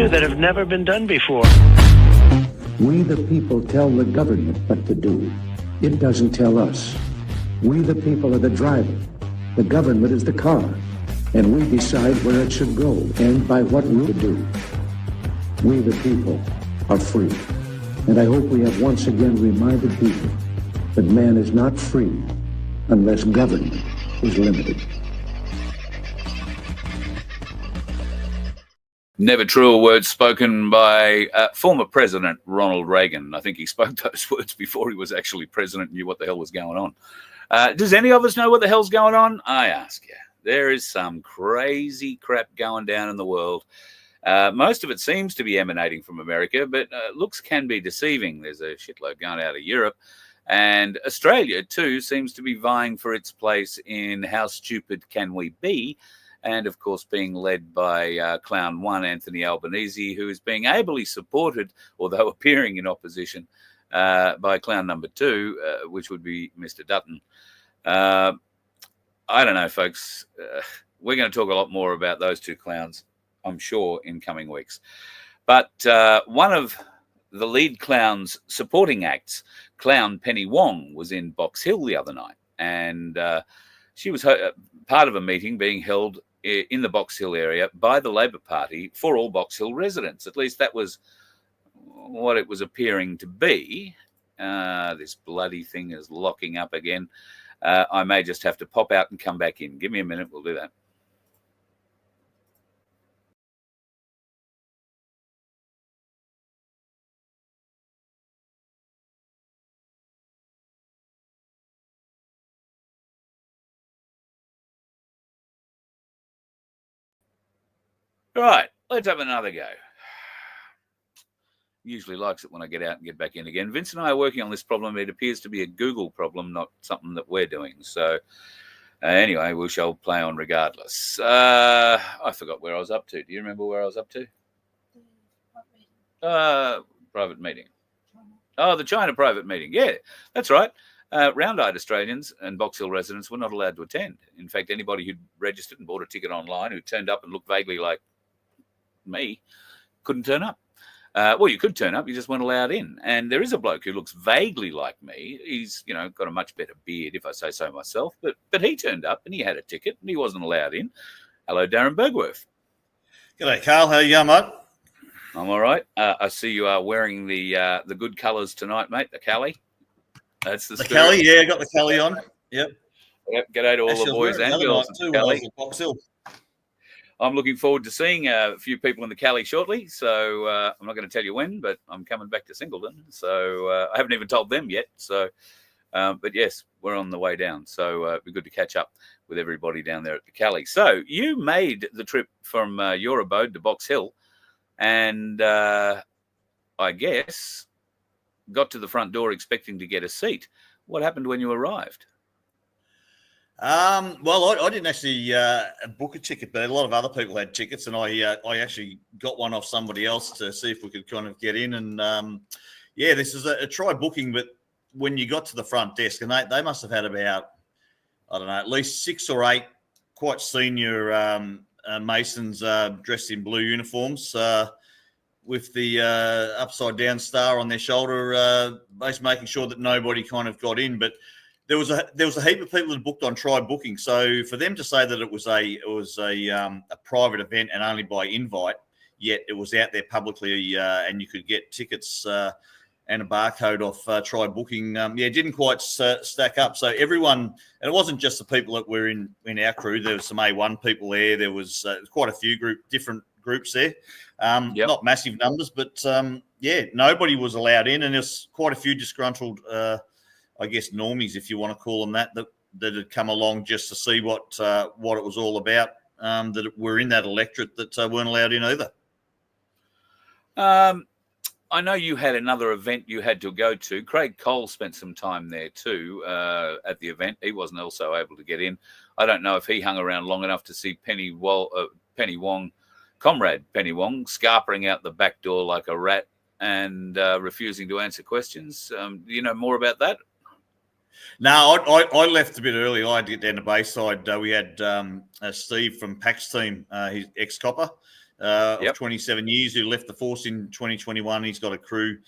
do that have never been done before. We the people tell the government what to do. It doesn't tell us. We the people are the driver. The government is the car. And we decide where it should go and by what route to do. We the people are free. And I hope we have once again reminded people that man is not free unless government is limited. Never truer words spoken by former President Ronald Reagan. I think he spoke those words before he was actually president and knew what the hell was going on. Does any of us know what the hell's going on? I ask you. There is some crazy crap going down in the world. Most of it seems to be emanating from America, but looks can be deceiving. There's a shitload going out of Europe. And Australia, too, seems to be vying for its place in how stupid can we be? And, of course, being led by Clown 1, Anthony Albanese, who is being ably supported, although appearing in opposition, by Clown number 2, which would be Mr. Dutton. I don't know, folks. We're going to talk a lot more about those two clowns, I'm sure, in coming weeks. But one of the lead clown's supporting acts, Clown Penny Wong, was in Box Hill the other night. And she was part of a meeting being held in the Box Hill area by the Labor Party for all Box Hill residents. At least that was what it was appearing to be. This bloody thing is locking up again. I may just have to pop out and come back in. Give me a minute. We'll do that. All right, let's have another go. Usually likes it when I get out and get back in again. Vince and I are working on this problem. It appears to be a Google problem, not something that we're doing. So anyway, we shall play on regardless. I forgot where I was up to. Do you remember where I was up to? Private meeting. Oh, the China private meeting. Yeah, that's right. Round-eyed Australians and Box Hill residents were not allowed to attend. In fact, anybody who'd registered and bought a ticket online who turned up and looked vaguely like me couldn't turn up. Well, you could turn up, you just weren't allowed in. And there is a bloke who looks vaguely like me. He's, got a much better beard, if I say so myself. But he turned up and he had a ticket and he wasn't allowed in. Hello, Darren Bergwerf. G'day, Carl. How are you, mate? I'm all right. I see you are wearing the good colours tonight, mate. The Cali. That's the Cali. Yeah, got the Cali on. Yep. G'day to all the boys and girls in Cali. Box Hill. I'm looking forward to seeing a few people in the Cali shortly. So I'm not going to tell you when, but I'm coming back to Singleton. So I haven't even told them yet. So, but yes, we're on the way down. So it'd be good to catch up with everybody down there at the Cali. So you made the trip from your abode to Box Hill and I guess got to the front door expecting to get a seat. What happened when you arrived? Well, I didn't actually book a ticket, but a lot of other people had tickets, and I actually got one off somebody else to see if we could kind of get in. And this is a try booking, but when you got to the front desk, and they must have had about, I don't know, at least 6 or 8 quite senior Masons dressed in blue uniforms with the upside down star on their shoulder, basically making sure that nobody kind of got in, but. There was a heap of people that booked on try booking. So for them to say that it was a private event and only by invite, yet it was out there publicly and you could get tickets and a barcode off try booking, didn't quite stack up. So everyone, and it wasn't just the people that were in our crew. There was some A1 people there. There was quite a few different groups there. Not massive numbers, but nobody was allowed in, and there's quite a few disgruntled. I guess normies, if you want to call them that had come along just to see what it was all about, that were in that electorate that weren't allowed in either. I know you had another event you had to go to. Craig Cole spent some time there too at the event. He wasn't also able to get in. I don't know if he hung around long enough to see Penny Wong, comrade Penny Wong, scarpering out the back door like a rat and refusing to answer questions. Do you know more about that? No, I left a bit early. I had to get down to Bayside. We had Steve from Pack's team, his ex-copper, Yep. of 27 years who left the force in 2021. He's got a crew.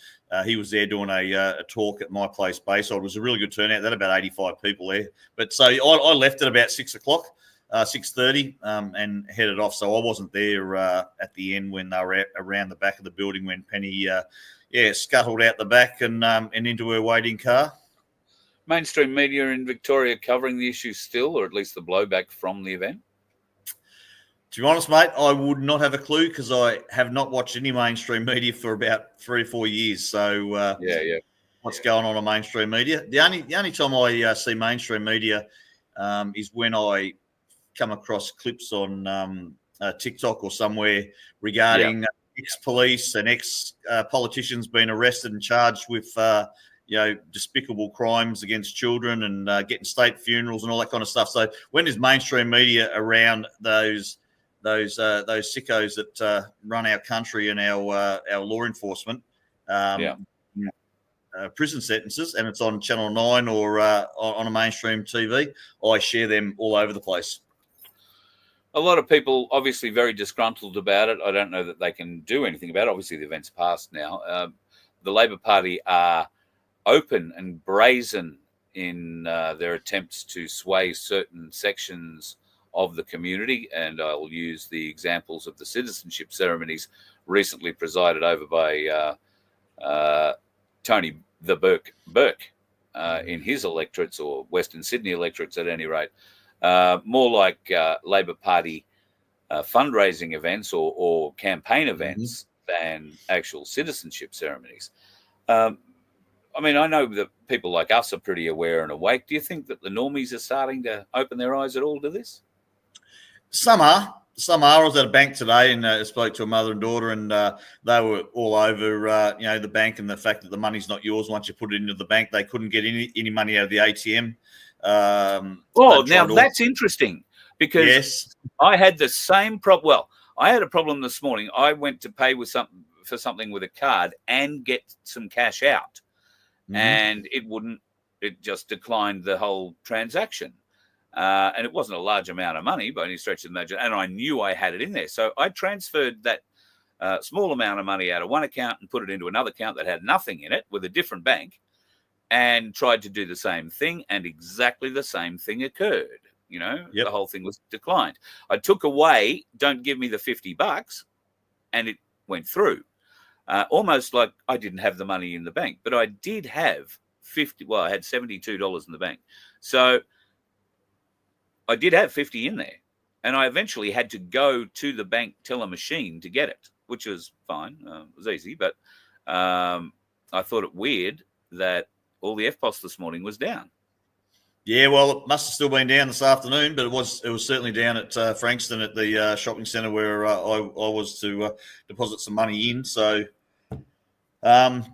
He was there doing a talk at My Place Bayside. It was a really good turnout. There had about 85 people there. But so I left at about 6 o'clock. 6:30 and headed off. So I wasn't there at the end when they were around the back of the building when Penny, scuttled out the back and into her waiting car. Mainstream media in Victoria covering the issue still, or at least the blowback from the event? To be honest, mate, I would not have a clue because I have not watched any mainstream media for about 3 or 4 years. So what's going on mainstream media? The only time I see mainstream media is when I come across clips on TikTok or somewhere regarding ex-police and ex-politicians being arrested and charged with despicable crimes against children and getting state funerals and all that kind of stuff. So when there's mainstream media around those sickos that run our country and our law enforcement, prison sentences, and it's on Channel 9 or on a mainstream TV, I share them all over the place. A lot of people obviously very disgruntled about it. I don't know that they can do anything about it. Obviously, the event's passed now. The Labor Party are open and brazen in their attempts to sway certain sections of the community, and I'll use the examples of the citizenship ceremonies recently presided over by Tony the Burke in his electorates, or Western Sydney electorates at any rate. More like Labor Party fundraising events or campaign events than actual citizenship ceremonies. I mean, I know that people like us are pretty aware and awake. Do you think that the normies are starting to open their eyes at all to this? Some are. I was at a bank today and spoke to a mother and daughter, and they were all over, the bank and the fact that the money's not yours once you put it into the bank. They couldn't get any money out of the ATM. Now that's interesting because I had the same problem. Well, I had a problem this morning. I went to pay for something with a card and get some cash out, and it just declined the whole transaction. And it wasn't a large amount of money by any stretch of the imagination, and I knew I had it in there. So I transferred that small amount of money out of one account and put it into another account that had nothing in it with a different bank, and tried to do the same thing, and exactly the same thing occurred. The whole thing was declined. I took away, don't give me the $50, and it went through. Almost like I didn't have the money in the bank, but I did have I had $72 in the bank. So I did have 50 in there, and I eventually had to go to the bank teller machine to get it, which was fine. It was easy, but I thought it weird that all the FPOS this morning was down. Yeah, well, it must have still been down this afternoon, but it was certainly down at Frankston at the shopping centre where I was to deposit some money in. So, just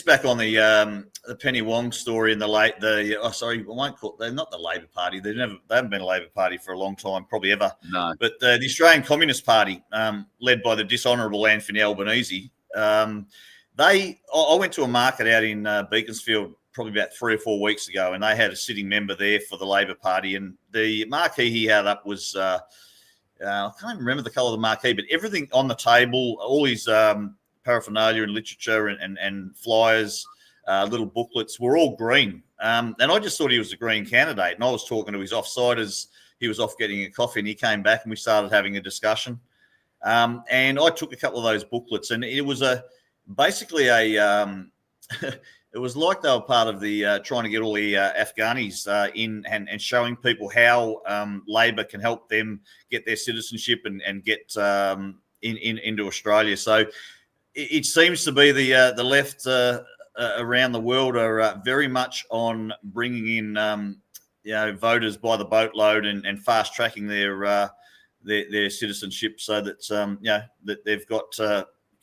back on the Penny Wong story and they're not the Labor Party. They haven't been a Labor Party for a long time, probably ever. No. But the Australian Communist Party, led by the dishonourable Anthony Albanese, I went to a market out in Beaconsfield probably about 3 or 4 weeks ago, and they had a sitting member there for the Labor Party, and the marquee he had up was I can't even remember the colour of the marquee, but everything on the table, all his paraphernalia and literature and flyers, little booklets were all green. And I just thought he was a green candidate, and I was talking to his offsiders. He was off getting a coffee, and he came back, and we started having a discussion. And I took a couple of those booklets, and it was basically it was like they were part of the trying to get all the Afghanis in and showing people how Labor can help them get their citizenship and get into Australia. So it seems to be the left around the world are very much on bringing in voters by the boatload and fast tracking their citizenship so that that they've got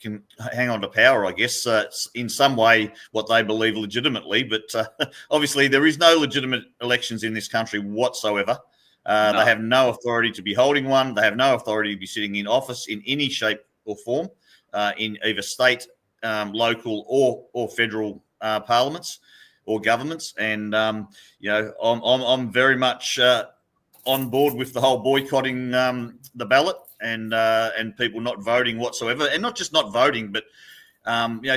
can hang on to power, I guess, in some way what they believe legitimately. But obviously there is no legitimate elections in this country whatsoever. No. They have no authority to be holding one. They have no authority to be sitting in office in any shape or form in either state, local or federal parliaments or governments. And, I'm very much on board with the whole boycotting the ballot and people not voting whatsoever, and not just not voting, but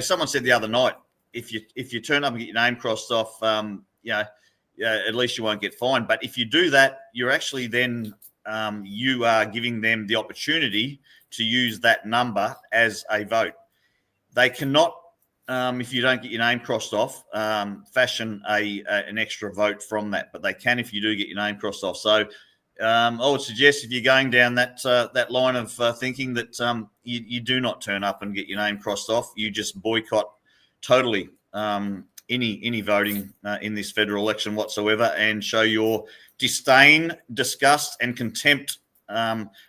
someone said the other night, if you turn up and get your name crossed off, at least you won't get fined. But if you do that, you're actually then you are giving them the opportunity to use that number as a vote. They cannot, if you don't get your name crossed off, fashion an extra vote from that. But they can if you do get your name crossed off. So I would suggest if you're going down that line of thinking that you do not turn up and get your name crossed off, you just boycott totally any voting in this federal election whatsoever, and show your disdain, disgust, and contempt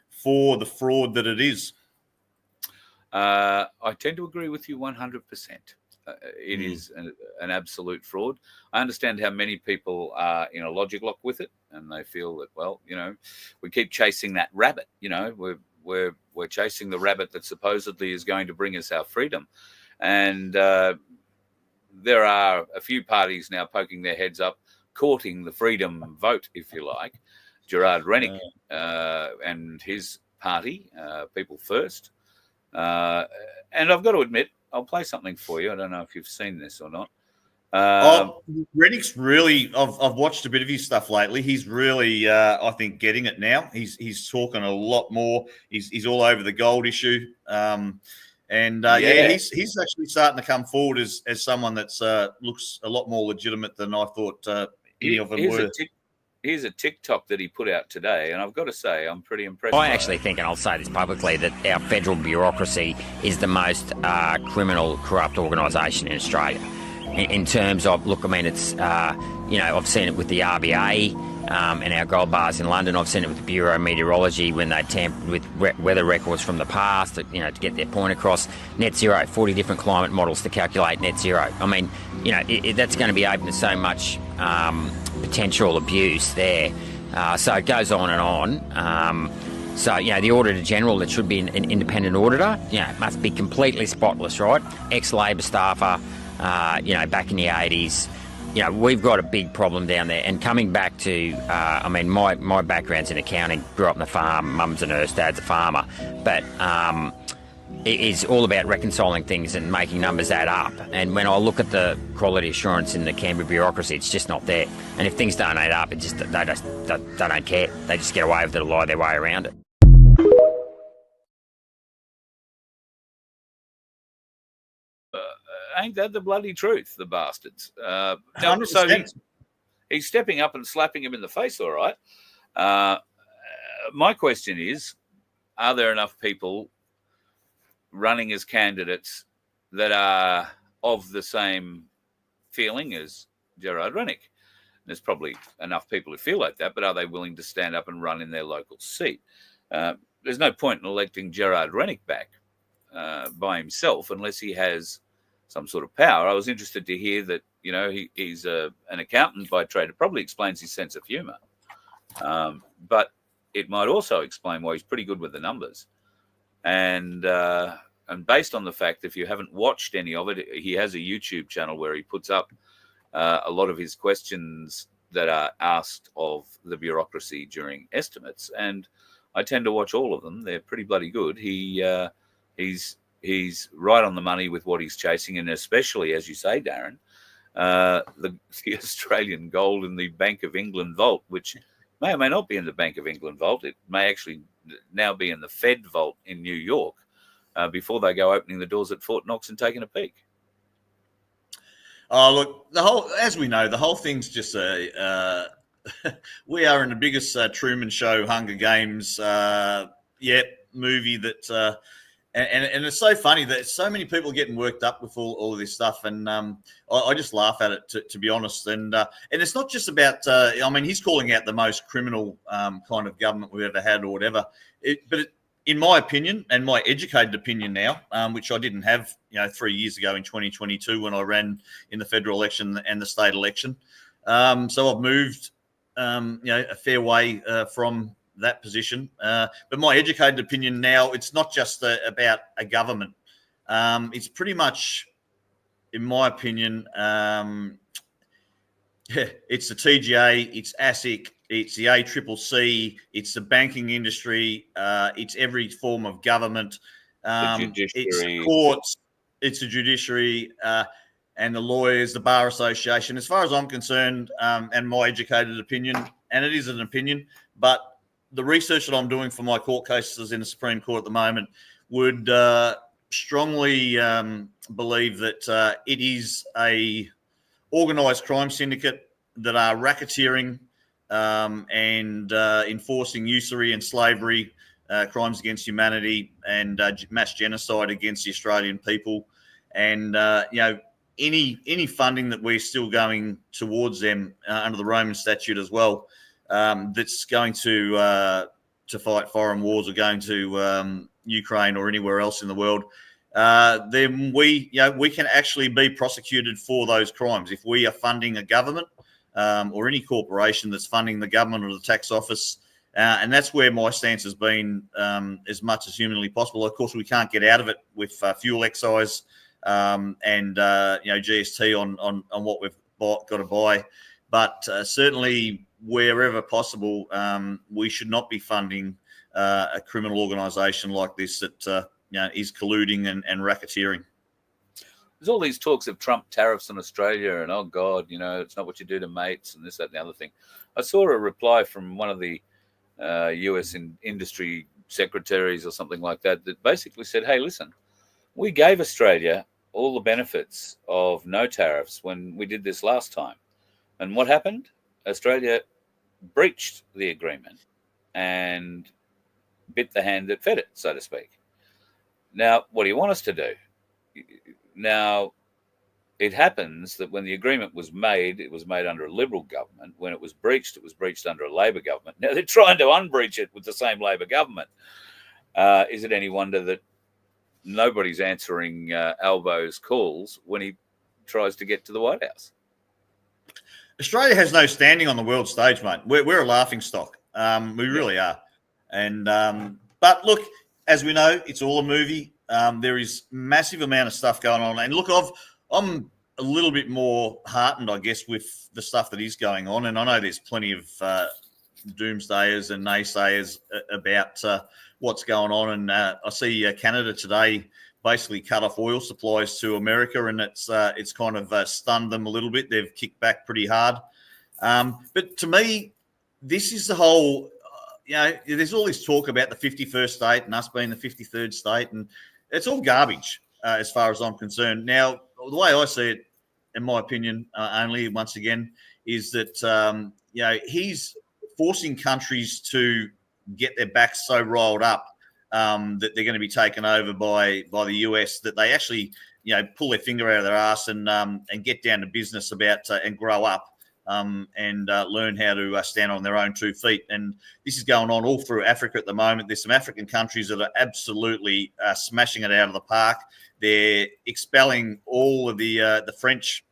for the fraud that it is. I tend to agree with you 100%. It is an absolute fraud. I understand how many people are in a logic lock with it, and they feel that, well, we keep chasing that rabbit. We're chasing the rabbit that supposedly is going to bring us our freedom, and there are a few parties now poking their heads up, courting the freedom vote, if you like. Gerard Rennick and his party, People First. And I've got to admit, I'll play something for you. I don't know if you've seen this or not. Rennick's really, I've watched a bit of his stuff lately. He's really, I think, getting it now. He's talking a lot more. He's all over the gold issue. He's actually starting to come forward as someone that's looks a lot more legitimate than I thought any of them were. Here's a TikTok that he put out today, and I've got to say, I'm pretty impressed. I actually think, and I'll say this publicly, that our federal bureaucracy is the most criminal, corrupt organisation in Australia. In terms of, look, I mean, it's, I've seen it with the RBA and our gold bars in London. I've seen it with the Bureau of Meteorology when they tampered with weather records from the past, to get their point across. Net zero, 40 different climate models to calculate net zero. I mean, that's going to be open to so much potential abuse there. So it goes on and on. The Auditor General, that should be an independent auditor, must be completely spotless, right? Ex-Labor staffer, back in the 80s. We've got a big problem down there. And coming back to, my background's in accounting, grew up on the farm, mum's a nurse, dad's a farmer. But it is all about reconciling things and making numbers add up. And when I look at the quality assurance in the Canberra bureaucracy, it's just not there. And if things don't add up, they don't care. They just get away with it, lie their way around it. Ain't that the bloody truth, the bastards? So he's stepping up and slapping him in the face, all right. My question is, are there enough people running as candidates that are of the same feeling as Gerard Rennick? There's probably enough people who feel like that, but are they willing to stand up and run in their local seat? There's no point in electing Gerard Rennick back by himself unless he has some sort of power. I was interested to hear that, he's an accountant by trade. It probably explains his sense of humour. But it might also explain why he's pretty good with the numbers. And based on the fact, if you haven't watched any of it, he has a YouTube channel where he puts up a lot of his questions that are asked of the bureaucracy during estimates. And I tend to watch all of them. They're pretty bloody good. He's right on the money with what he's chasing, and especially, as you say, Darren, the Australian gold in the Bank of England vault, which may or may not be in the Bank of England vault. It may actually now be in the Fed vault in New York before they go opening the doors at Fort Knox and taking a peek. Oh, look, as we know, the whole thing's just we are in the biggest Truman Show, Hunger Games, movie that. And it's so funny that so many people are getting worked up with all of this stuff, and I just laugh at it, to be honest. And it's not just about. He's calling out the most criminal kind of government we've ever had, or whatever. In my opinion, and my educated opinion now, which I didn't have, 3 years ago in 2022 when I ran in the federal election and the state election. So I've moved, a fair way from that position. But my educated opinion now, it's not just about a government. It's pretty much, in my opinion, it's the TGA, it's ASIC, it's the ACCC, it's the banking industry, it's every form of government, it's the judiciary. courts, it's the judiciary, and the lawyers, the Bar Association. As far as I'm concerned, and my educated opinion, and it is an opinion, but the research that I'm doing for my court cases in the Supreme Court at the moment would strongly believe that it is a organised crime syndicate that are racketeering and enforcing usury and slavery, crimes against humanity, and mass genocide against the Australian people. And any funding that we're still going towards them under the Roman Statute as well, that's going to fight foreign wars or going to Ukraine or anywhere else in the world, then we can actually be prosecuted for those crimes if we are funding a government or any corporation that's funding the government or the tax office. And that's where my stance has been, as much as humanly possible. Of course, we can't get out of it with fuel excise and GST on what we've got to buy. But certainly, wherever possible, we should not be funding a criminal organisation like this that is colluding and racketeering. There's all these talks of Trump tariffs on Australia, and oh God, it's not what you do to mates, and this, that, and the other thing. I saw a reply from one of the US industry secretaries or something like that basically said, hey, listen, we gave Australia all the benefits of no tariffs when we did this last time. And what happened? Australia breached the agreement and bit the hand that fed it, so to speak. Now, what do you want us to do? Now, it happens that when the agreement was made, it was made under a Liberal government. When it was breached under a Labor government. Now, they're trying to unbreach it with the same Labor government. Is it any wonder that nobody's answering Albo's calls when he tries to get to the White House? Australia has no standing on the world stage, mate. We're a laughingstock. We really are. And but look, as we know, it's all a movie. There is massive amount of stuff going on. And look, I'm a little bit more heartened, I guess, with the stuff that is going on. And I know there's plenty of doomsdayers and naysayers about what's going on. And I see Canada today basically cut off oil supplies to America, and it's kind of stunned them a little bit. They've kicked back pretty hard. But to me, this is the whole, there's all this talk about the 51st state and us being the 53rd state, and it's all garbage as far as I'm concerned. Now, the way I see it, in my opinion, only once again, is that, he's forcing countries to get their backs so rolled up that they're going to be taken over by the US, that they actually, pull their finger out of their ass and get down to business about and grow up and learn how to stand on their own 2 feet. And this is going on all through Africa at the moment. There's some African countries that are absolutely smashing it out of the park. They're expelling all of the French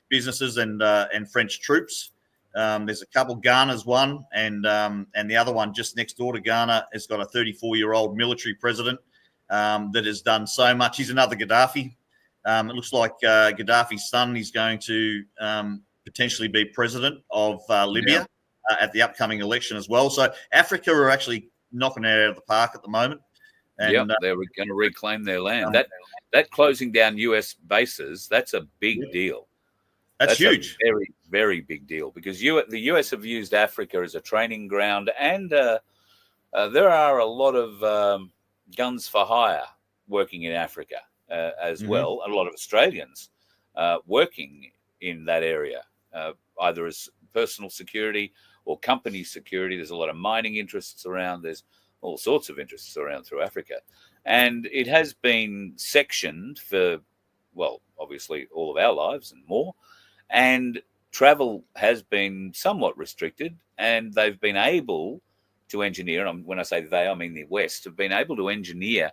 businesses and French troops. There's a couple. Ghana's one, and the other one just next door to Ghana has got a 34-year-old military president that has done so much. He's another Gaddafi. It looks like Gaddafi's son is going to potentially be president of Libya at the upcoming election as well. So Africa are actually knocking it out of the park at the moment. And, they're going to reclaim their land. That closing down US bases, that's a big deal. That's huge. A very, very big deal, because the US have used Africa as a training ground, and there are a lot of guns for hire working in Africa as well. A lot of Australians working in that area, either as personal security or company security. There's a lot of mining interests around. There's all sorts of interests around through Africa. And it has been sectioned for, well, obviously all of our lives and more. And travel has been somewhat restricted, and they've been able to engineer, and when I say they, I mean the West, have been able to engineer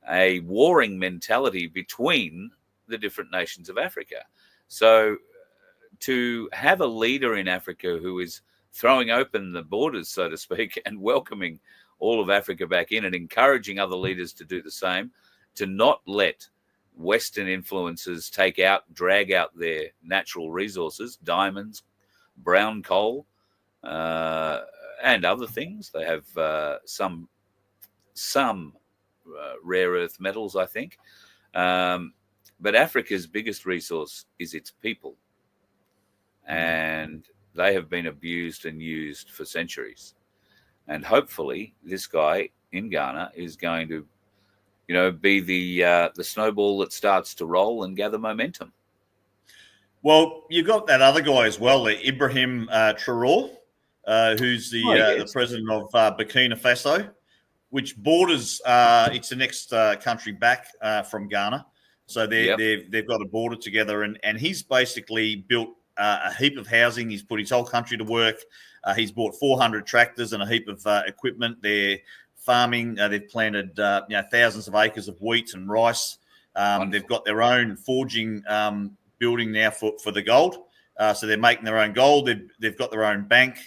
a warring mentality between the different nations of Africa. So to have a leader in Africa who is throwing open the borders, so to speak, and welcoming all of Africa back in and encouraging other leaders to do the same, to not let Western influences drag out their natural resources, diamonds, brown coal, and other things. They have some rare earth metals, I think. But Africa's biggest resource is its people. And they have been abused and used for centuries. And hopefully this guy in Ghana is going to, be the snowball that starts to roll and gather momentum. Well, you've got that other guy as well, Ibrahim Traore, who's the president of Burkina Faso, which borders. It's the next country back from Ghana, so they've got a border together, and he's basically built a heap of housing. He's put his whole country to work. He's bought 400 tractors and a heap of equipment. They're farming. They've planted thousands of acres of wheat and rice. They've got their own forging building now for the gold. So they're making their own gold. They've got their own bank.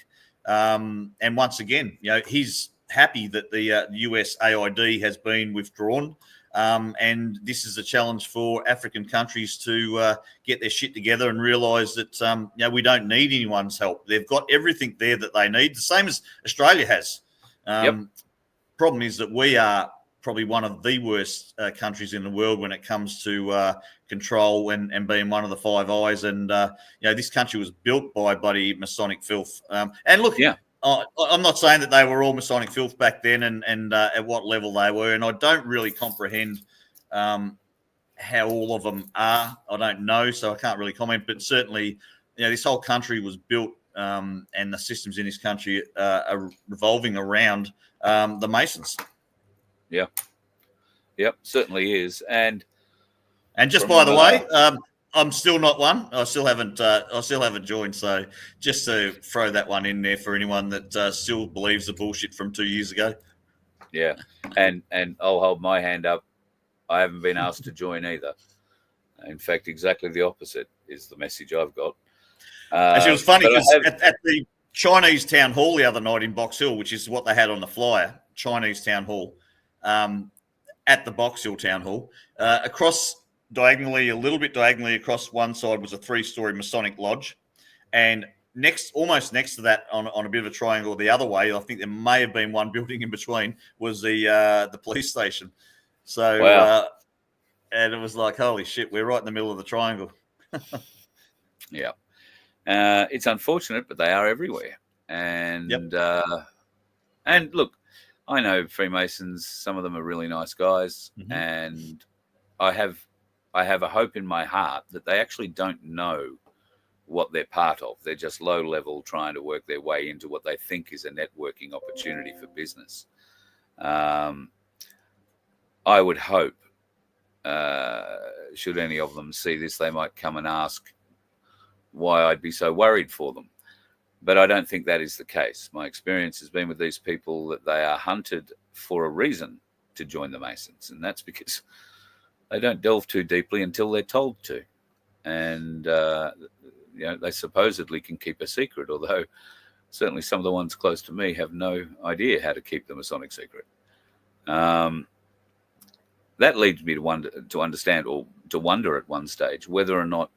And once again, he's happy that the US AID has been withdrawn. And this is a challenge for African countries to get their shit together and realise that we don't need anyone's help. They've got everything there that they need, the same as Australia has. Problem is that we are probably one of the worst countries in the world when it comes to control and being one of the Five Eyes. And this country was built by bloody Masonic filth. And look, I'm not saying that they were all Masonic filth back then and at what level they were. And I don't really comprehend how all of them are. I don't know, so I can't really comment. But certainly, this whole country was built and the systems in this country are revolving around the Masons. Yeah. Yep, certainly is. And just by the way, I'm still not one. I still haven't joined. So just to throw that one in there for anyone that still believes the bullshit from 2 years ago. Yeah, and I'll hold my hand up. I haven't been asked to join either. In fact, exactly the opposite is the message I've got. Actually, it was funny because at the Chinese town hall the other night in Box Hill, which is what they had on the flyer, Chinese town hall, at the Box Hill town hall, across diagonally, a little bit diagonally across one side was a 3-story Masonic lodge, and almost next to that, on a bit of a triangle the other way, I think there may have been one building in between, was the police station. So, wow. And it was like, holy shit, we're right in the middle of the triangle. Yeah. It's unfortunate, but they are everywhere. And and look, I know Freemasons. Some of them are really nice guys, and I have a hope in my heart that they actually don't know what they're part of. They're just low level, trying to work their way into what they think is a networking opportunity for business. I would hope, should any of them see this, they might come and ask why I'd be so worried for them. But I don't think that is the case. My experience has been with these people that they are hunted for a reason to join the Masons, and that's because they don't delve too deeply until they're told to. And, they supposedly can keep a secret, although certainly some of the ones close to me have no idea how to keep the Masonic secret. That leads me to understand, or to wonder at one stage, whether or not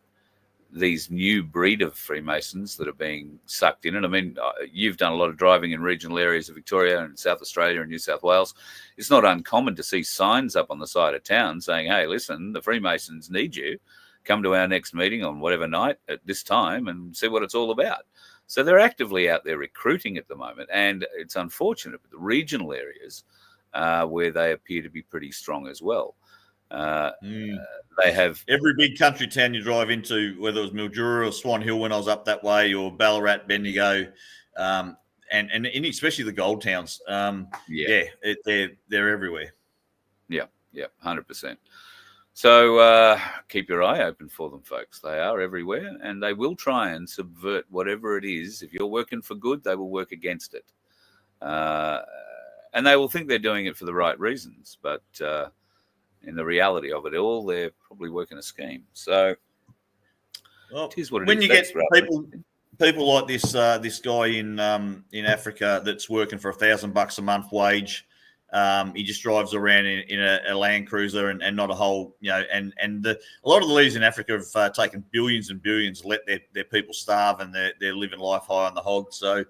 these new breed of Freemasons that are being sucked in. And I mean, you've done a lot of driving in regional areas of Victoria and South Australia and New South Wales. It's not uncommon to see signs up on the side of town saying, hey, listen, the Freemasons need you. Come to our next meeting on whatever night at this time and see what it's all about. So they're actively out there recruiting at the moment. And it's unfortunate, but the regional areas where they appear to be pretty strong as well. They have every big country town you drive into, whether it was Mildura or Swan Hill when I was up that way, or Ballarat, Bendigo, and especially the gold towns. They're everywhere. Yeah, 100%. So keep your eye open for them, folks. They are everywhere, and they will try and subvert whatever it is. If you're working for good, they will work against it, and they will think they're doing it for the right reasons, but in the reality of it all, they're probably working a scheme. So, it is what it is. When you get people like this guy in Africa that's working for $1,000 a month wage, he just drives around in a Land Cruiser and not a whole, and a lot of the leaders in Africa have taken billions and billions, let their people starve, and they're living life high on the hog. So,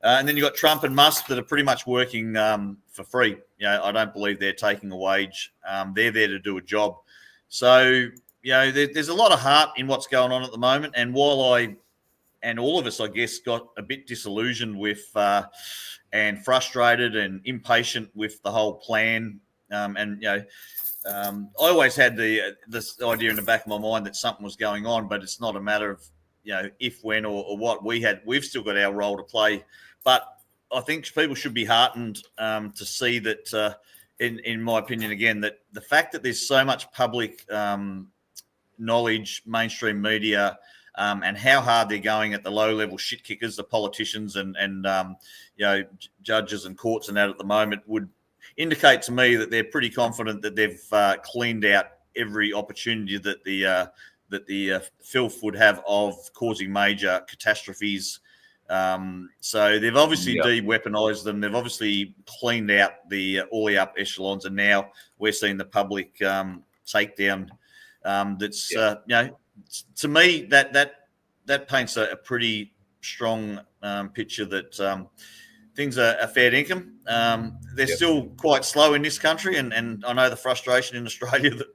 And then you've got Trump and Musk that are pretty much working for free. I don't believe they're taking a wage. They're there to do a job. So, there's a lot of heart in what's going on at the moment. And while all of us, I guess, got a bit disillusioned with and frustrated and impatient with the whole plan. I always had this idea in the back of my mind that something was going on, but it's not a matter of, if, when, or what. We've still got our role to play. But I think people should be heartened to see that, in my opinion, again, that the fact that there's so much public knowledge, mainstream media, and how hard they're going at the low-level shit kickers, the politicians and judges and courts and that at the moment would indicate to me that they're pretty confident that they've cleaned out every opportunity that the filth would have of causing major catastrophes. So they've obviously de-weaponized them. They've obviously cleaned out all the up echelons, and now we're seeing the public takedown. To me, that paints a pretty strong picture that things are fair income. They're still quite slow in this country, and I know the frustration in Australia that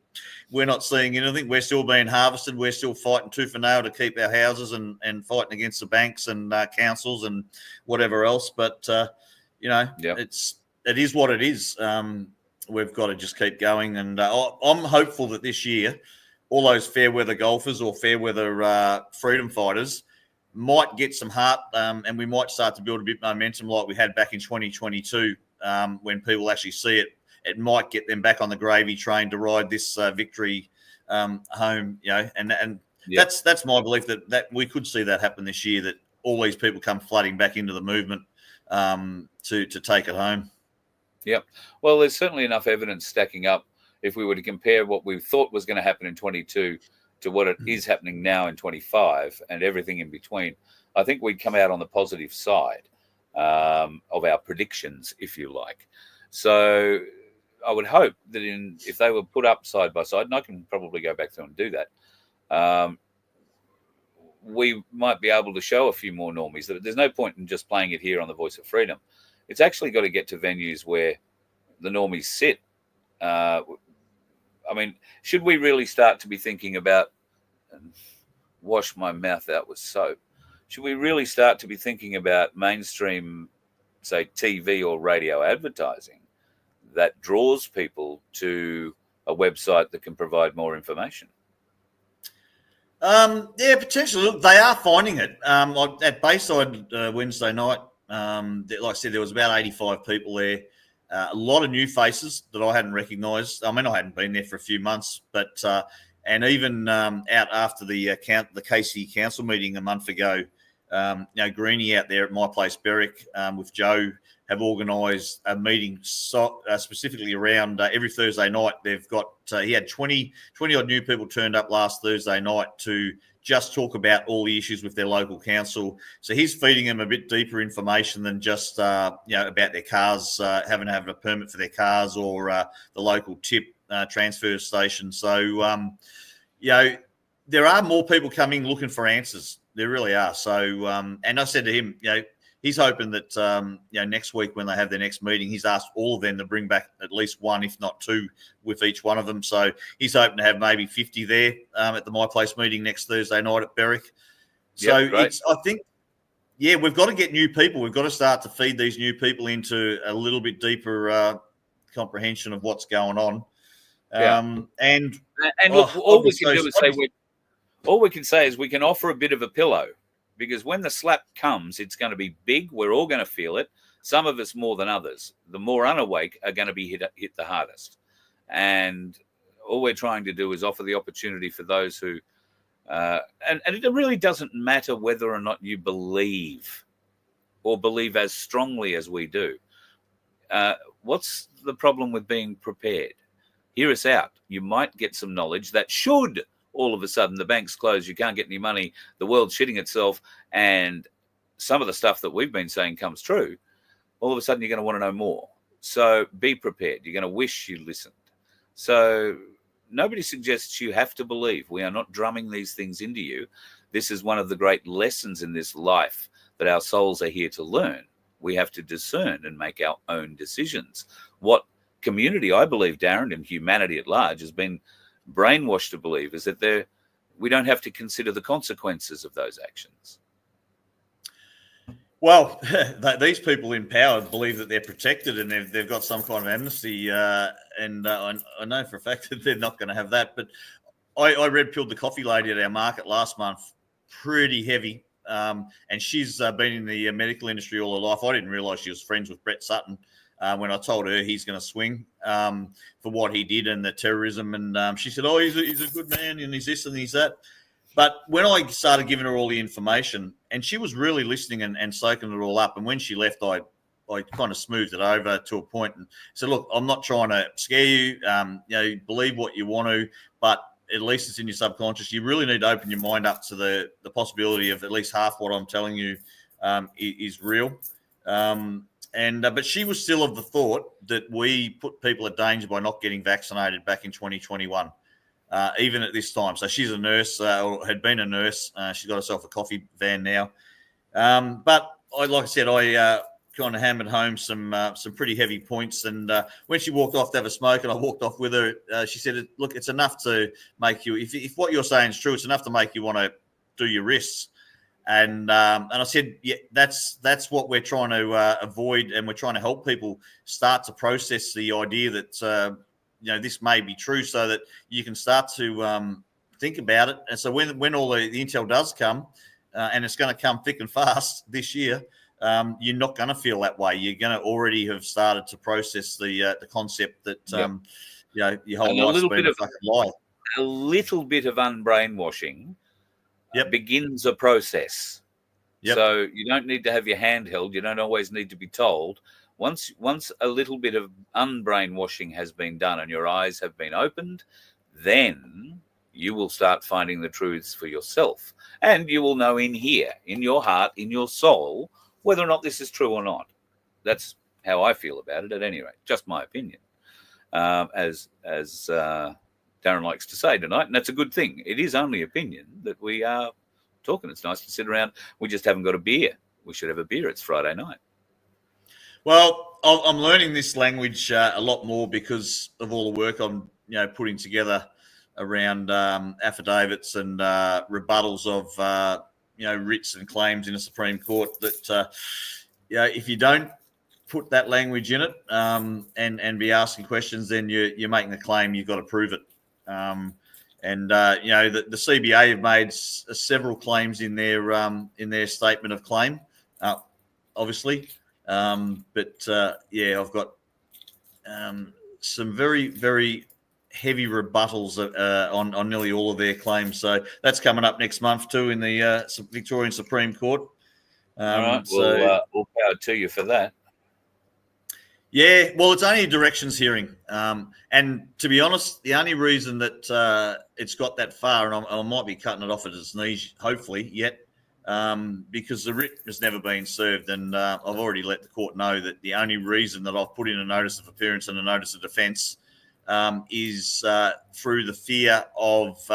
we're not seeing anything. We're still being harvested. We're still fighting tooth and nail to keep our houses and fighting against the banks and councils and whatever else. But it is what it is. We've got to just keep going, and I'm hopeful that this year, all those fair weather golfers or fair weather freedom fighters might get some heart, and we might start to build a bit of momentum like we had back in 2022 when people actually see it. It might get them back on the gravy train to ride this victory home, and that's my belief that we could see that happen this year, that all these people come flooding back into the movement to take it home. Yep. Well, there's certainly enough evidence stacking up if we were to compare what we thought was going to happen in 22 to what it is happening now in 25 and everything in between. I think we'd come out on the positive side of our predictions, if you like. So I would hope that if they were put up side by side, and I can probably go back through and do that, we might be able to show a few more normies that there's no point in just playing it here on the Voice of Freedom. It's actually got to get to venues where the normies sit. Should we really start to be thinking about, wash my mouth out with soap, should we really start to be thinking about mainstream, say, TV or radio advertising that draws people to a website that can provide more information? Potentially. Look, they are finding it. At Bayside Wednesday night, like I said, there was about 85 people there. A lot of new faces that I hadn't recognised. I mean, I hadn't been there for a few months, but and even out after the KC council meeting a month ago, Greenie out there at my place, Berwick, with Joe, have organised a meeting specifically around every Thursday night. They've got he had 20 odd new people turned up last Thursday night to just talk about all the issues with their local council. So he's feeding them a bit deeper information than just about their cars, having to have a permit for their cars, or the local tip transfer station. So there are more people coming looking for answers. There really are. So and I said to him, he's hoping that next week when they have their next meeting, he's asked all of them to bring back at least one, if not two, with each one of them. So he's hoping to have maybe 50 there at the My Place meeting next Thursday night at Berwick. So I think, we've got to get new people. We've got to start to feed these new people into a little bit deeper comprehension of what's going on. And look, all we can do is say all we can say is we can offer a bit of a pillow. Because when the slap comes, it's going to be big. We're all going to feel it. Some of us more than others. The more unawake are going to be hit the hardest. And all we're trying to do is offer the opportunity for those who, and it really doesn't matter whether or not you believe or believe as strongly as we do. What's the problem with being prepared? Hear us out. You might get some knowledge that should all of a sudden the bank's closed, you can't get any money, the world's shitting itself, and some of the stuff that we've been saying comes true, all of a sudden you're going to want to know more. So be prepared. You're going to wish you listened. So nobody suggests you have to believe. We are not drumming these things into you. This is one of the great lessons in this life that our souls are here to learn. We have to discern and make our own decisions. What community, I believe, Darren, and humanity at large has been brainwashed to believe is that we don't have to consider the consequences of those actions. Well, these people in power believe that they're protected and they've got some kind of amnesty, and I know for a fact that they're not going to have that. But I red-pilled the coffee lady at our market last month, pretty heavy, and she's been in the medical industry all her life. I didn't realise she was friends with Brett Sutton when I told her he's going to swing for what he did and the terrorism, and she said, "Oh, he's a good man and he's this and he's that." But when I started giving her all the information, and she was really listening and soaking it all up, and when she left, I kind of smoothed it over to a point and said, "Look, I'm not trying to scare you. Believe what you want to, but at least it's in your subconscious. You really need to open your mind up to the possibility of at least half what I'm telling you is real." But she was still of the thought that we put people at danger by not getting vaccinated back in 2021. Even at this time. So she's a nurse, or had been a nurse. She's got herself a coffee van now. But like I said, I kind of hammered home some pretty heavy points. And when she walked off to have a smoke and I walked off with her, she said, "Look, it's enough to make you, if what you're saying is true, it's enough to make you want to do your risks." And I said, "Yeah, that's what we're trying to avoid. And we're trying to help people start to process the idea that, this may be true, so that you can start to think about it." And so when all the intel does come, and it's going to come thick and fast this year, you're not going to feel that way. You're going to already have started to process the concept that your whole life's been a fucking lie. A little bit of unbrainwashing begins a process. Yep. So you don't need to have your hand held. You don't always need to be told. Once a little bit of unbrainwashing has been done and your eyes have been opened, then you will start finding the truths for yourself. And you will know in here, in your heart, in your soul, whether or not this is true or not. That's how I feel about it, at any rate. Just my opinion. As Darren likes to say tonight, and that's a good thing. It is only opinion that we are talking. It's nice to sit around. We just haven't got a beer. We should have a beer. It's Friday night. Well, I'm learning this language a lot more because of all the work I'm, putting together around affidavits and rebuttals of, writs and claims in the Supreme Court. That, if you don't put that language in it and be asking questions, then you're making a claim. You've got to prove it. The CBA have made several claims in their statement of claim, obviously. I've got some very, very heavy rebuttals on nearly all of their claims. So that's coming up next month too in the Victorian Supreme Court. All right, all power to you for that. Yeah, well, it's only a directions hearing. And to be honest, the only reason that it's got that far, and I might be cutting it off at its knees, hopefully, yet, because the writ has never been served. And I've already let the court know that the only reason that I've put in a notice of appearance and a notice of defence is through the fear of,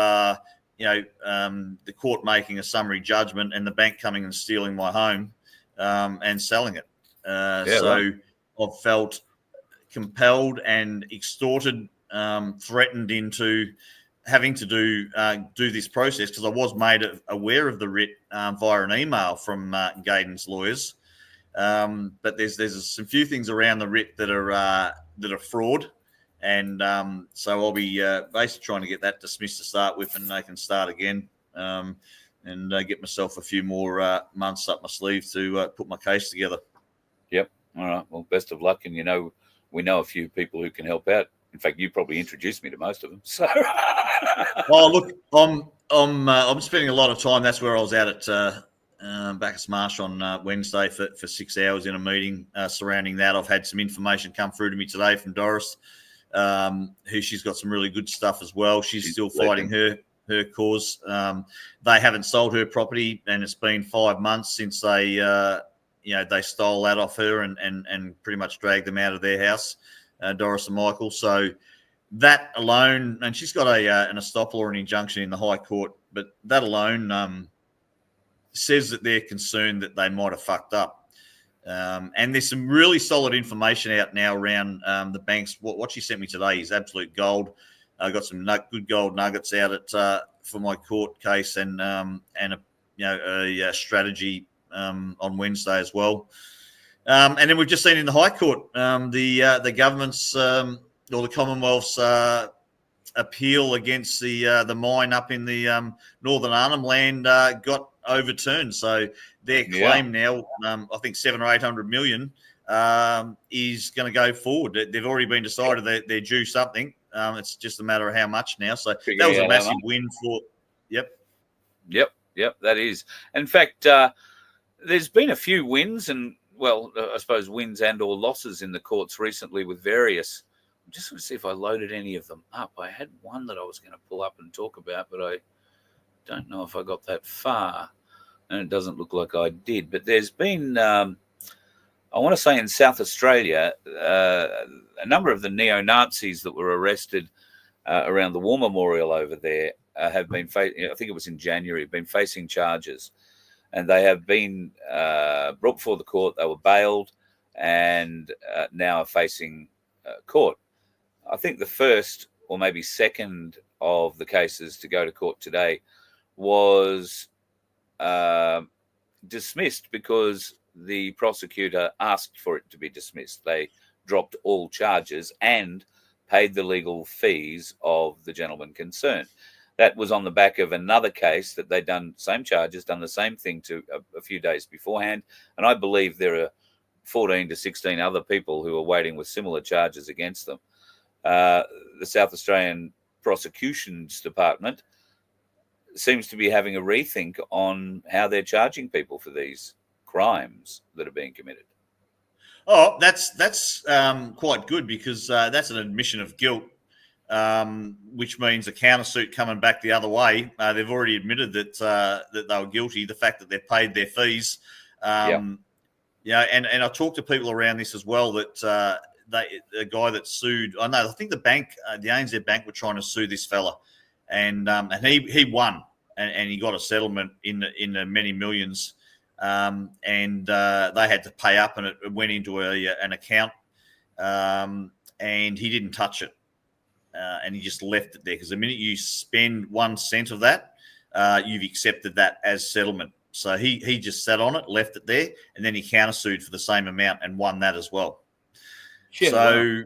the court making a summary judgment and the bank coming and stealing my home and selling it. Right. I've felt compelled and extorted, threatened into having to do this process because I was made aware of the writ via an email from Gaydon's lawyers. But there's some few things around the writ that are fraud, and so I'll be basically trying to get that dismissed to start with, and they can start again and get myself a few more months up my sleeve to put my case together. Yep. All right. Well, best of luck. And, we know a few people who can help out. In fact, you probably introduced me to most of them. So, look, I'm spending a lot of time. That's where I was out at Bacchus Marsh on Wednesday for 6 hours in a meeting surrounding that. I've had some information come through to me today from Doris, who she's got some really good stuff as well. She's still fighting her cause. They haven't sold her property, and it's been 5 months since they stole that off her and pretty much dragged them out of their house, Doris and Michael. So that alone, and she's got an estoppel or an injunction in the High Court, but that alone says that they're concerned that they might have fucked up. And there's some really solid information out now around the banks. What she sent me today is absolute gold. I got some good gold nuggets out for my court case, and a strategy on Wednesday as well. And then we've just seen in the High Court the government's or the Commonwealth's appeal against the mine up in the Northern Arnhem Land got overturned. So their claim now, I think 700 or 800 million, is going to go forward. They've already been decided that they're due something. It's just a matter of how much now. So that was a massive win for. Yep. That is. In fact, there's been a few wins and, well, I suppose wins and or losses in the courts recently with various. I'm just going to see if I loaded any of them up. I had one that I was going to pull up and talk about, but I don't know if I got that far. And it doesn't look like I did. But there's been, I want to say in South Australia, a number of the neo-Nazis that were arrested around the War Memorial over there have been, I think it was in January, been facing charges. And they have been brought before the court. They were bailed and now are facing court. I think the first or maybe second of the cases to go to court today was dismissed because the prosecutor asked for it to be dismissed. They dropped all charges and paid the legal fees of the gentleman concerned. That was on the back of another case that they'd done same charges, done the same thing to a few days beforehand. And I believe there are 14 to 16 other people who are waiting with similar charges against them. The South Australian Prosecutions Department seems to be having a rethink on how they're charging people for these crimes that are being committed. Oh, that's quite good, because that's an admission of guilt, which means a countersuit coming back the other way. They've already admitted that they were guilty. The fact that they've paid their fees, and I talked to people around this as well, that the guy that sued, I think the bank, the ANZ Bank, were trying to sue this fella, and he won, and he got a settlement in the many millions, and they had to pay up, and it went into an account, and he didn't touch it, and he just left it there, because the minute you spend 1 cent of that, you've accepted that as settlement. So he just sat on it, left it there, and then he countersued for the same amount and won that as well. Shit, so,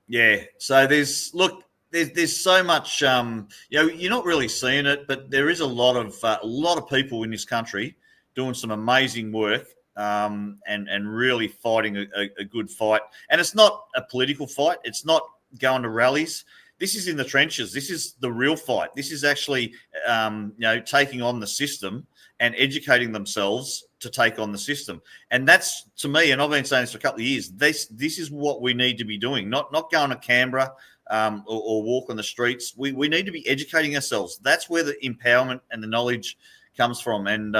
wow. So there's so much. You're not really seeing it, but there is a lot of people in this country doing some amazing work, and really fighting a good fight. And it's not a political fight. It's not going to rallies. This is in the trenches. This is the real fight. This is actually, taking on the system and educating themselves to take on the system. And that's, to me, and I've been saying this for a couple of years, this is what we need to be doing, not going to Canberra or walk on the streets. We need to be educating ourselves. That's where the empowerment and the knowledge comes from. And,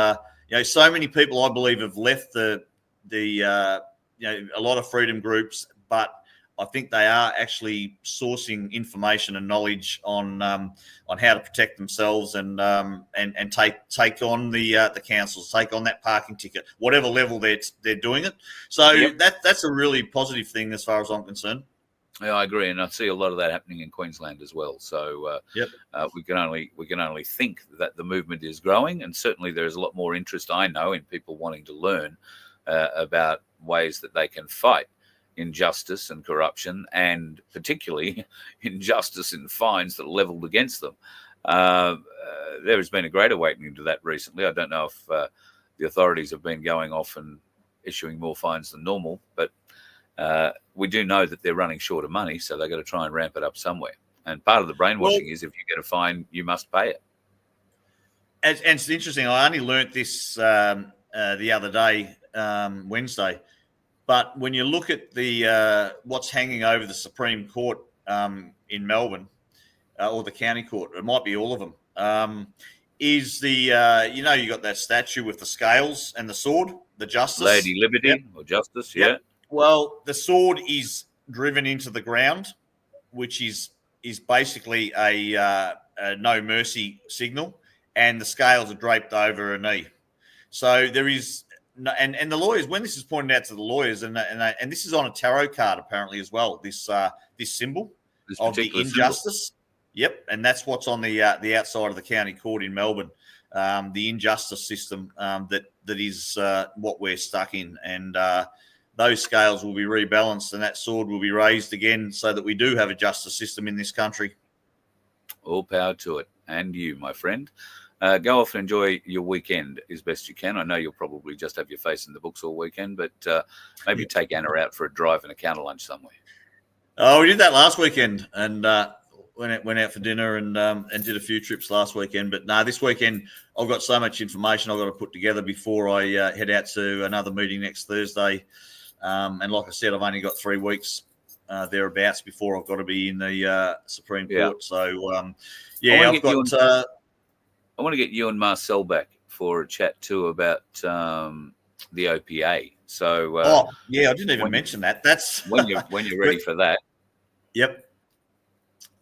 so many people, I believe, have left a lot of freedom groups, but I think they are actually sourcing information and knowledge on how to protect themselves and take on the councils, take on that parking ticket, whatever level they're doing it. So that's a really positive thing as far as I'm concerned. Yeah, I agree, and I see a lot of that happening in Queensland as well. So we can only think that the movement is growing, and certainly there is a lot more interest, I know, in people wanting to learn about ways that they can fight injustice and corruption, and particularly injustice in fines that are levelled against them. There has been a great awakening to that recently. I don't know if the authorities have been going off and issuing more fines than normal, but we do know that they're running short of money, so they've got to try and ramp it up somewhere. And part of the brainwashing is if you get a fine, you must pay it. And it's interesting. I only learnt this the other day, Wednesday. But when you look at the what's hanging over the Supreme Court in Melbourne, or the county court, it might be all of them, is the you got that statue with the scales and the sword, the Justice, Lady Liberty or Justice, Yep. Well, the sword is driven into the ground, which is basically a no mercy signal, and the scales are draped over a knee. So there is no, and the lawyers, when this is pointed out to the lawyers, and this is on a tarot card apparently as well. This symbol of the injustice. Symbol. Yep, and that's what's on the outside of the county court in Melbourne. The injustice system that is what we're stuck in, and those scales will be rebalanced, and that sword will be raised again, so that we do have a justice system in this country. All power to it, and you, my friend. Go off and enjoy your weekend as best you can. I know you'll probably just have your face in the books all weekend, but maybe take Anna out for a drive and a counter lunch somewhere. Oh, we did that last weekend, and went out for dinner and did a few trips last weekend. But no, this weekend I've got so much information I've got to put together before I head out to another meeting next Thursday. And like I said, I've only got 3 weeks thereabouts before I've got to be in the Supreme Court. So, I've got... I want to get you and Marcel back for a chat too about the OPA. So, I didn't even mention that. That's when you're ready for that. Yep.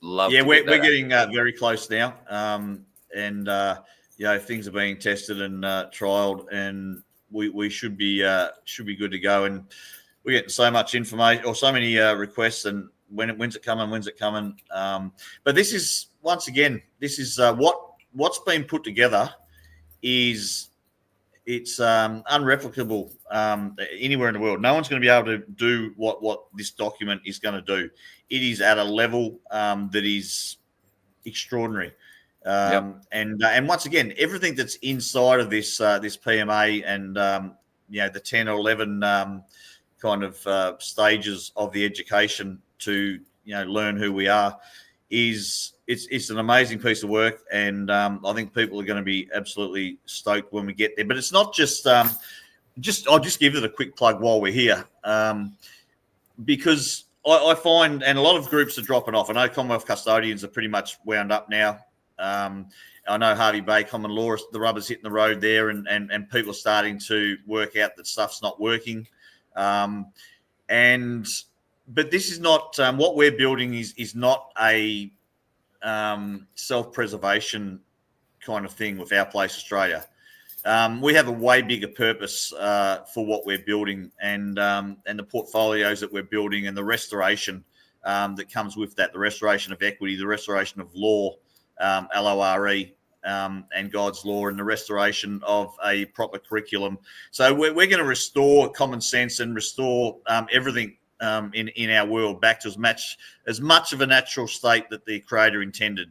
We're getting very close now, and things are being tested and trialed, and we should be good to go. And we're getting so much information or so many requests, and when's it coming? But this is what's been put together it's unreplicable anywhere in the world. No one's going to be able to do what this document is going to do. It is at a level that is extraordinary. And once again, everything that's inside of this PMA and the 10 or 11 kind of stages of the education to learn who we are it's an amazing piece of work, and I think people are going to be absolutely stoked when we get there. But it's not just I'll just give it a quick plug while we're here, because I find, and a lot of groups are dropping off. I know Commonwealth Custodians are pretty much wound up now. I know Harvey Bay Common Law, the rubber's hitting the road there, and people are starting to work out that stuff's not working. But this is not what we're building is not a self-preservation kind of thing with Our Place Australia. We have a way bigger purpose for what we're building, and the portfolios that we're building, and the restoration that comes with that, the restoration of equity, the restoration of law, LORE, and God's law, and the restoration of a proper curriculum. So we're going to restore common sense and restore everything in our world back to as much of a natural state that the Creator intended.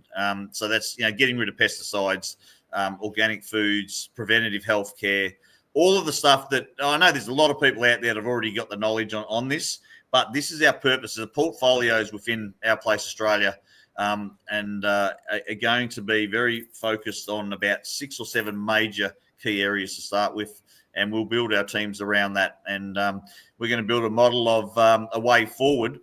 So that's getting rid of pesticides, organic foods, preventative health care, all of the stuff that I know there's a lot of people out there that have already got the knowledge on this, but this is our purpose. The portfolios within Our Place Australia and are going to be very focused on about 6 or 7 major key areas to start with, and we'll build our teams around that. And we're going to build a model of a way forward,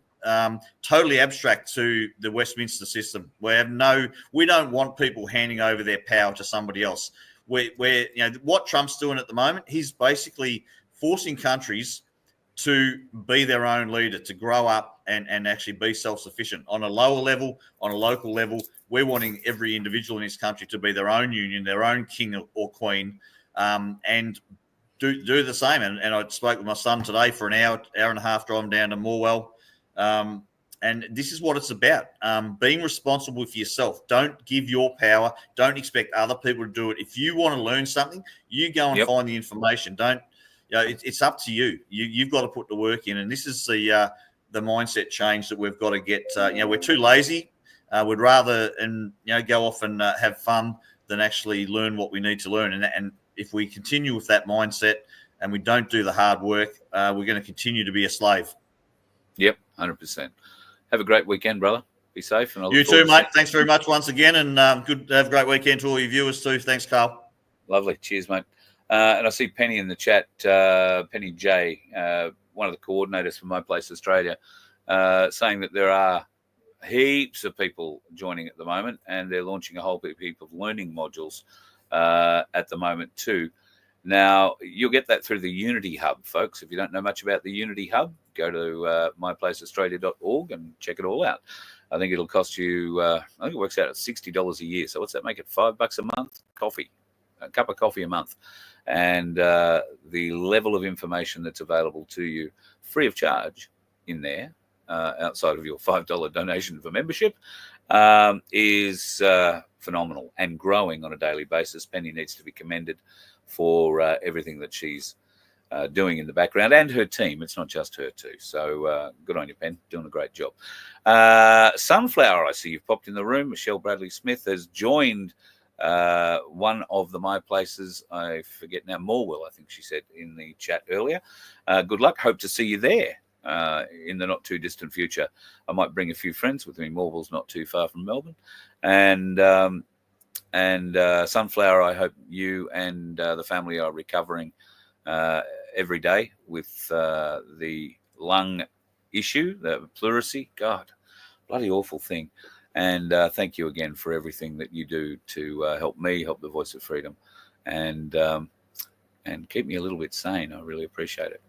totally abstract to the Westminster system. We don't want people handing over their power to somebody else. What Trump's doing at the moment, he's basically forcing countries to be their own leader, to grow up and actually be self-sufficient on a lower level, on a local level. We're wanting every individual in this country to be their own union, their own king or queen, and do the same. And I spoke with my son today for an hour and a half driving down to Morwell. And this is what it's about, being responsible for yourself. Don't give your power. Don't expect other people to do it. If you want to learn something, you go and find the information. It's up to you. You've got to put the work in. And this is the mindset change that we've got to get. We're too lazy. We'd rather go off and have fun than actually learn what we need to learn. And if we continue with that mindset and we don't do the hard work, we're going to continue to be a slave. Yep, 100%. Have a great weekend, brother. Be safe. And you too, mate. Thanks very much once again, and good. Have a great weekend to all your viewers too. Thanks, Carl. Lovely. Cheers, mate. And I see Penny in the chat, Penny J, one of the coordinators for My Place Australia, saying that there are heaps of people joining at the moment, and they're launching a whole heap of learning modules at the moment too. Now, you'll get that through the Unity Hub, folks. If you don't know much about the Unity Hub, go to myplaceaustralia.org and check it all out. I think it'll cost you, I think it works out at $60 a year. So what's that make it? $5 a month? Coffee. a cup of coffee a month. And the level of information that's available to you free of charge in there, outside of your $5 donation for membership, is phenomenal and growing on a daily basis. Penny needs to be commended for everything that she's doing in the background, and her team. It's not just her too. So good on you, Pen. Doing a great job. Sunflower, I see you've popped in the room. Michelle Bradley Smith has joined one of the My Places. I forget now, Morwell, I think she said in the chat earlier. Good luck. Hope to see you there in the not too distant future. I might bring a few friends with me. Morwell's not too far from Melbourne. And Sunflower, I hope you and the family are recovering every day with the lung issue, the pleurisy. God, bloody awful thing. And thank you again for everything that you do to help me, help the Voice of Freedom, and keep me a little bit sane. I really appreciate it.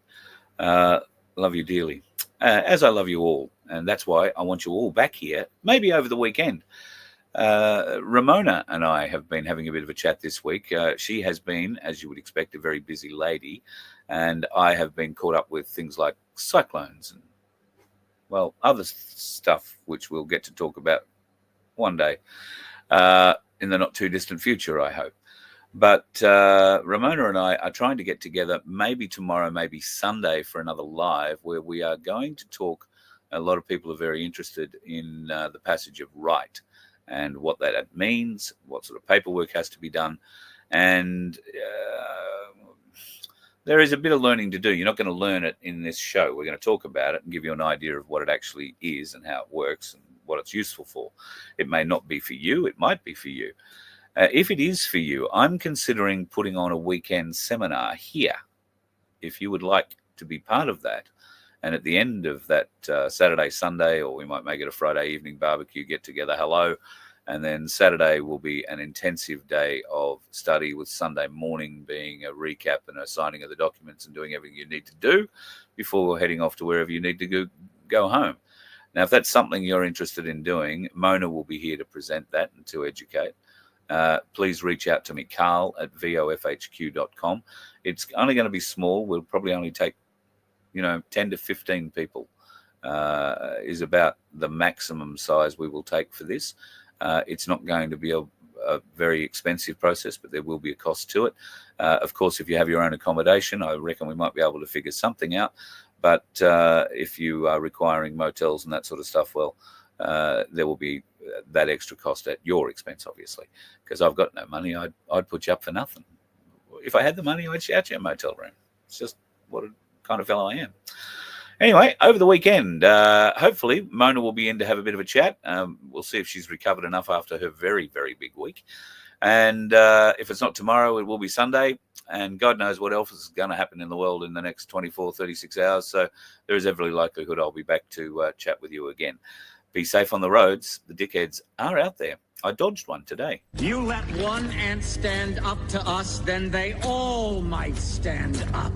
Love you dearly, as I love you all. And that's why I want you all back here, maybe over the weekend. Ramona and I have been having a bit of a chat this week. She has been, as you would expect, a very busy lady. And I have been caught up with things like cyclones and, well, other stuff, which we'll get to talk about one day in the not too distant future, I hope. But Ramona and I are trying to get together maybe tomorrow, maybe Sunday, for another live where we are going to talk. A lot of people are very interested in the passage of right and what that means, what sort of paperwork has to be done. And there is a bit of learning to do. You're not going to learn it in this show. We're going to talk about it and give you an idea of what it actually is and how it works and what it's useful for. It may not be for you. It might be for you. If it is for you, I'm considering putting on a weekend seminar here. If you would like to be part of that, and at the end of that Saturday, Sunday, or we might make it a Friday evening barbecue get-together, hello, and then Saturday will be an intensive day of study, with Sunday morning being a recap and a signing of the documents and doing everything you need to do before heading off to wherever you need to go home. Now, if that's something you're interested in doing, Mona will be here to present that and to educate. Please reach out to me, carl@vofhq.com. It's only going to be small. We'll probably only take 10 to 15 people is about the maximum size we will take for this. It's not going to be a very expensive process, but there will be a cost to it. Of course, if you have your own accommodation, I reckon we might be able to figure something out. But if you are requiring motels and that sort of stuff, well, there will be that extra cost at your expense, obviously, because I've got no money. I'd put you up for nothing. If I had the money, I'd shout you a motel room. It's just what a kind of fellow I am. Anyway, over the weekend, hopefully Mona will be in to have a bit of a chat. We'll see if she's recovered enough after her very, very big week. And if it's not tomorrow, it will be Sunday. And God knows what else is going to happen in the world in the next 24, 36 hours. So there is every likelihood I'll be back to chat with you again. Be safe on the roads. The dickheads are out there. I dodged one today. You let one ant stand up to us, then they all might stand up.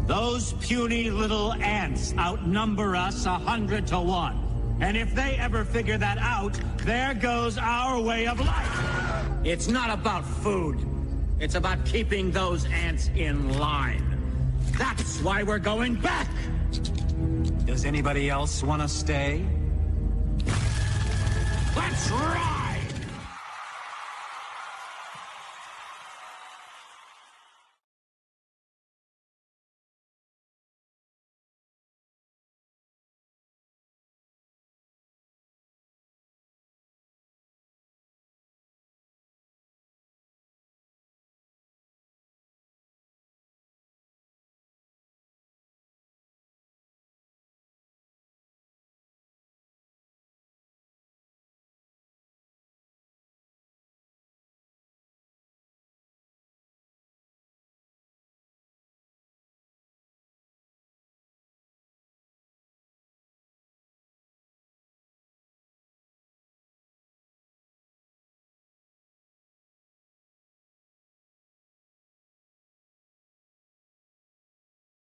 Those puny little ants outnumber us 100 to 1. And if they ever figure that out, there goes our way of life. It's not about food. It's about keeping those ants in line. That's why we're going back. Does anybody else want to stay? Let's rock!